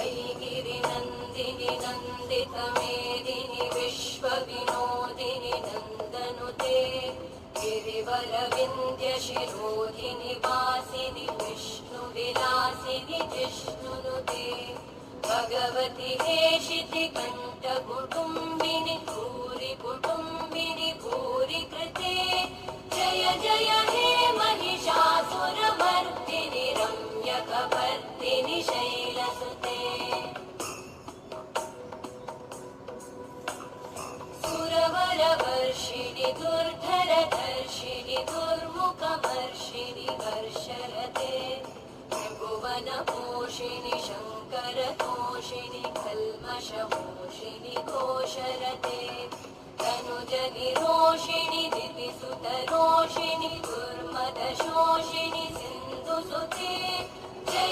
वैगिरिनन्दिनि नन्दितमेदिनि विश्वविनोदिनि नन्दनुते गिरिवरविन्द्यशिरोधिनि वासिनि विष्णुविलासिनि जिष्णुनुते भगवति हेशितिकण्ठकुटुम्बिनि भूरि कुटुम्बिनि भूरि कृते जय जय हे महिषासुरमर्दिनि रम्यकपर्दिनि शैलसुते सुरवरवर्षिणि दुर्धरधर्षिणि दुर्मुखमर्षिणि हर्षरते त्रिभुवनपोषिणि शङ्करतोषिणि कल्मषमोषिणि घोषरते तनुजनिरोषिणि दिविसुतरोषिणि दुर्मदशोषिणि सिन्धुसुते